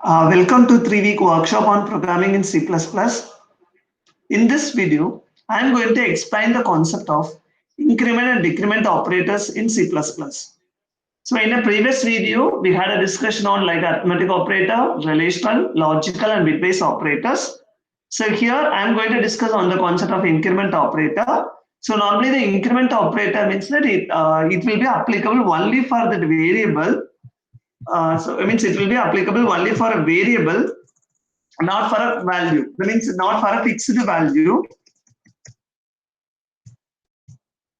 Welcome to 3-week workshop on programming in C++. In this video, I am going to explain the concept of increment and decrement operators in C++. So in a previous video, we had a discussion on like arithmetic operator, relational, logical and bitwise operators. So here I am going to discuss on the concept of increment operator. So normally the increment operator means that it will be applicable only for the variable. So it means it will be applicable only for a variable, not for a value. That means not for a fixed value.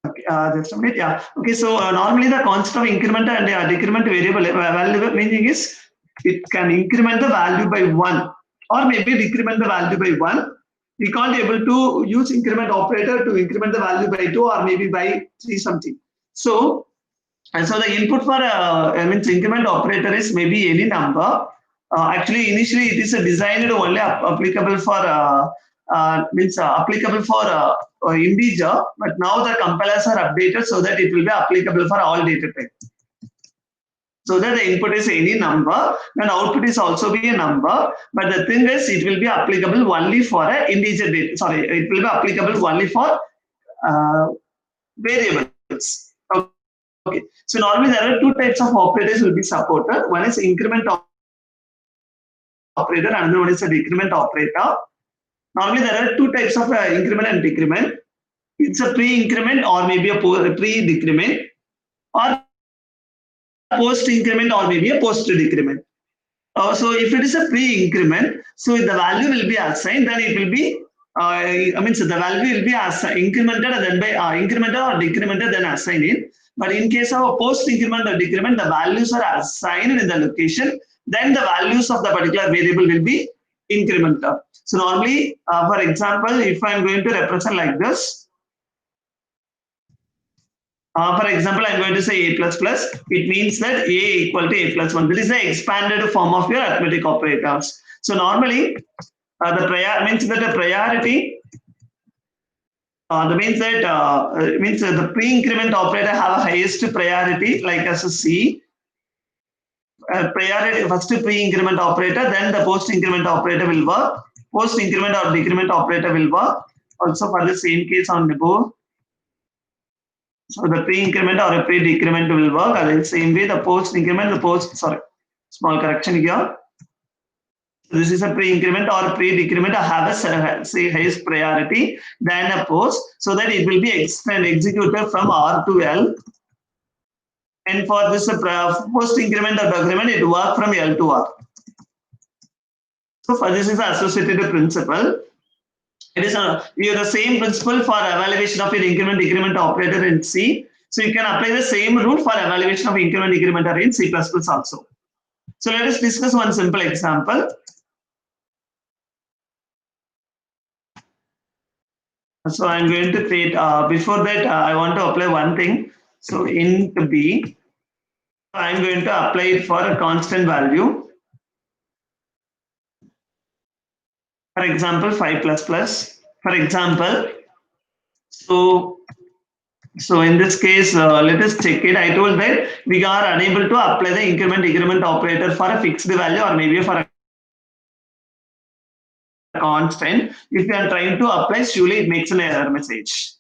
Okay, just a minute. Yeah. Okay. So normally the concept of increment and decrement variable value meaning is it can increment the value by 1 or maybe decrement the value by 1. We can't able to use increment operator to increment the value by 2 or maybe by 3 something. So the input for means increment operator is maybe any number. Actually, initially it is designed only applicable for applicable for integer, but now the compilers are updated so that it will be applicable for all data type. So that the input is any number, and output is also be a number. But the thing is, it will be applicable only for a integer data. Sorry, it will be applicable only for variables. Okay. So normally there are two types of operators will be supported. One is increment operator, another one is a decrement operator. Normally there are two types of increment and decrement. It's a pre-increment or maybe a pre-decrement, or post-increment or maybe a post-decrement. So if it is a pre-increment, so the value will be assigned, then it will be so the value will be incremented and then by incremented or decremented then assigned in. But in case of a post-increment or decrement, the values are assigned in the location. Then the values of the particular variable will be incremented. So normally, for example, if I am going to represent like this, for example, I'm going to say a plus plus. It means that a equal to a plus 1. This is the expanded form of your arithmetic operators. So normally, the priority. That means that the pre-increment operator have a highest priority, like as a C. Priority first pre-increment operator, then the post-increment operator will work. Post-increment or decrement operator will work. Also for the same case on the board. So the pre-increment or a pre-decrement will work. And the same way the post-increment, small correction here. This is a pre-increment or pre-decrement have a say highest priority than a post, so that it will be executed from R to L. And for this post-increment or decrement, it work from L to R. So for this is the associated principle. It is we have the same principle for evaluation of an increment decrement operator in C. So you can apply the same rule for evaluation of increment decrement in C++ also. So let us discuss one simple example. So I'm going to create, before that, I want to apply one thing. So int b, I'm going to apply it for a constant value. For example, 5 plus plus. For example, so in this case, let us check it. I told that we are unable to apply the increment decrement operator for a fixed value or maybe for a constant. If you are trying to apply, surely it makes an error message.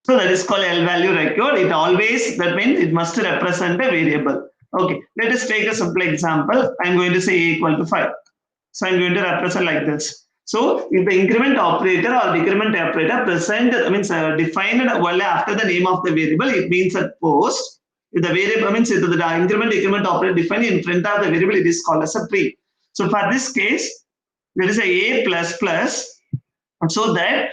So that is called L value record. It always, that means it must represent a variable. Okay, let us take a simple example. I'm going to say a equal to 5. So I'm going to represent like this. So if the increment operator or decrement operator defined only after the name of the variable, it means that post. If the variable means if the increment decrement operator defined in front of the variable, it is called as a pre. So for this case, there is a plus plus. So that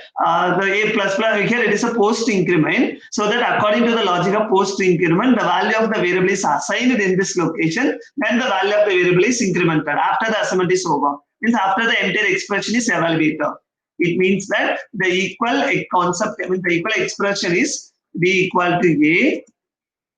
the a plus plus here it is a post increment. So that according to the logic of post increment, the value of the variable is assigned in this location, then the value of the variable is incremented after the assignment is over. Means after the entire expression is evaluated. It means that the equal concept, the equal expression is b equal to a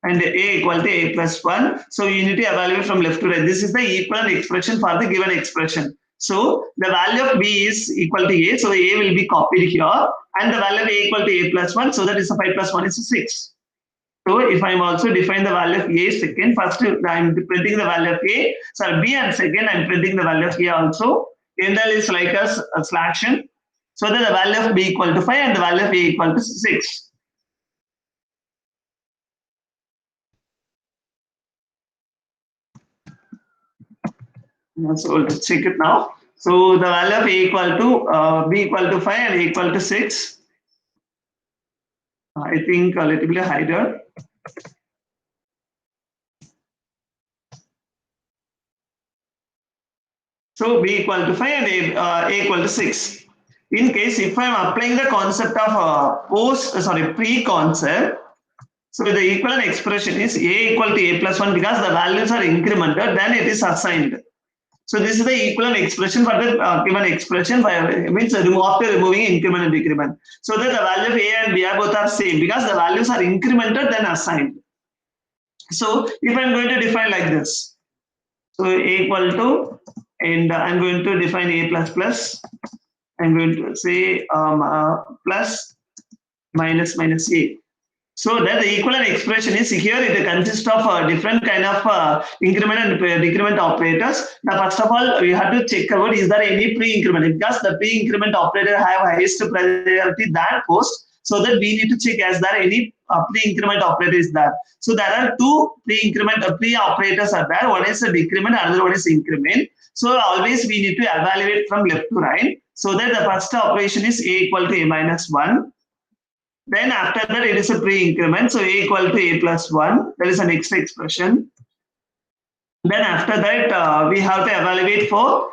and a equal to a plus 1. So you need to evaluate from left to right. This is the equivalent expression for the given expression. So the value of b is equal to a, so a will be copied here, and the value of a equal to a plus 1, so that is a 5 plus 1 is a 6. So if I'm also define the value of A second, first I'm printing the value of A, so B, and second I'm printing the value of A also. Intel is like a selection, so that the value of B equal to 5 and the value of A equal to 6. So let's check it now. So the value of A equal to B equal to 5 and A equal to 6. I think a little bit higher. So B equal to 5 and A equal to 6. In case if I am applying the concept of pre-concept, so the equivalent expression is A equal to A plus 1 because the values are incremented, then it is assigned. So this is the equivalent expression for the given expression means after removing increment and decrement. So that the value of A and B are both are same because the values are incremented then assigned. So if I'm going to define like this, so A equal to, and I'm going to define A plus plus, I'm going to say plus minus minus A. So that the equivalent expression is here, it consists of different kind of increment and decrement operators. Now, first of all, we have to check about is there any pre-increment, because the pre-increment operator have highest priority than post. So that we need to check as there any pre-increment operator is there. So there are two pre-operators are there. One is a decrement, another one is increment. So always we need to evaluate from left to right. So that the first operation is A equal to A minus 1. Then after that it is a pre-increment, so A equal to A plus 1, that is an next expression. Then after that we have to evaluate for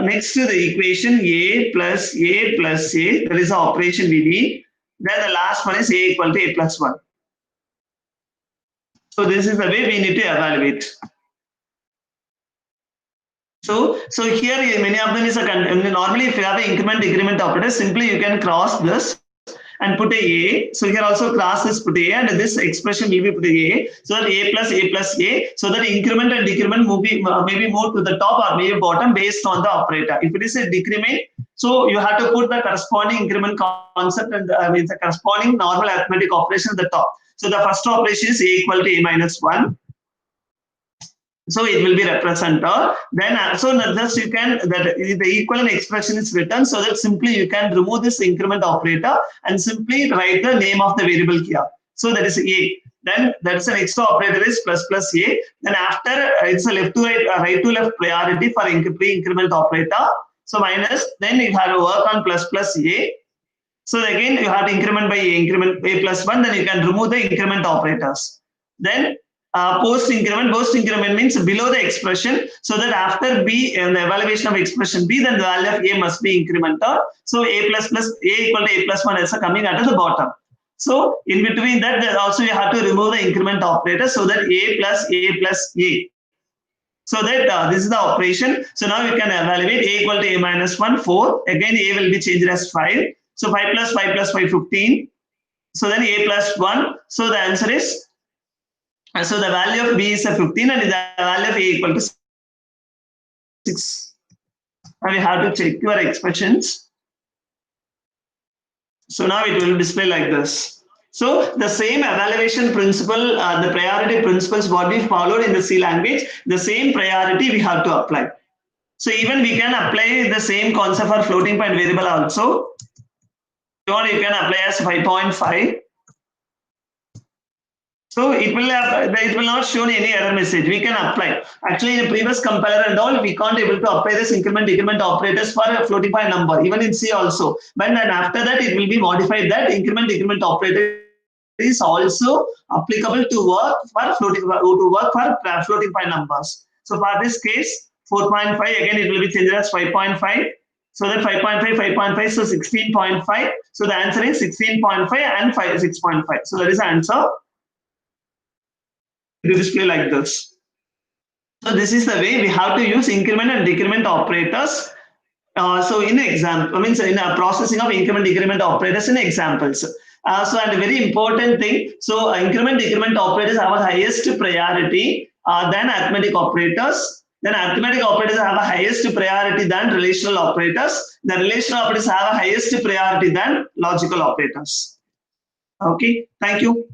next to the equation A plus A plus A, that is the operation we need. Then the last one is A equal to A plus 1. So this is the way we need to evaluate. So here many of them is normally if you have an increment decrement operator, simply you can cross this and put a. So here also cross this, put a, and this expression will be put a. So that A plus A, so that increment and decrement maybe move to the top or maybe bottom based on the operator. If it is a decrement, so you have to put the corresponding increment concept and the corresponding normal arithmetic operation at the top. So the first operation is A equal to A minus 1. So it will be represented. Then so just you can, that the equivalent expression is written, so that simply you can remove this increment operator and simply write the name of the variable here. So that is A. Then that's an extra operator is plus plus A. Then after it's a left to right, right to left priority for pre-increment operator. So minus, then you have to work on plus plus A. So again you have to increment by A, increment A plus 1, then you can remove the increment operators. Then post increment means below the expression, so that after B and the evaluation of expression B, then the value of A must be incremented. So A plus plus A equal to A plus 1 is coming at the bottom. So in between that, also you have to remove the increment operator, so that A plus A. So that this is the operation. So now you can evaluate A equal to A minus 1, 4. Again A will be changed as 5. So 5 plus 5, 15. So then A plus 1. So the answer is, so the value of B is a 15 and the value of A equal to 6. Now we have to check your expressions. So now it will display like this. So the same evaluation principle, the priority principles what we followed in the C language, the same priority we have to apply. So even we can apply the same concept for floating point variable also. If you can apply as 5.5. So it will not show any error message. We can apply. Actually, in the previous compiler and all, we can't able to apply this increment decrement operators for a floating point number, even in C also. But then after that, it will be modified that increment decrement operator is also applicable to work for floating point numbers. So for this case, 4.5 again it will be changed as 5.5. So that 5.5, so 16.5. So the answer is 16.5 and 6.5. So that is the answer. Display like this. So this is the way we have to use increment and decrement operators. So in example, means in a processing of increment decrement operators in examples. So and a very important thing. So increment decrement operators have a highest priority than arithmetic operators. Then arithmetic operators have a highest priority than relational operators. The relational operators have a highest priority than logical operators. Okay, thank you.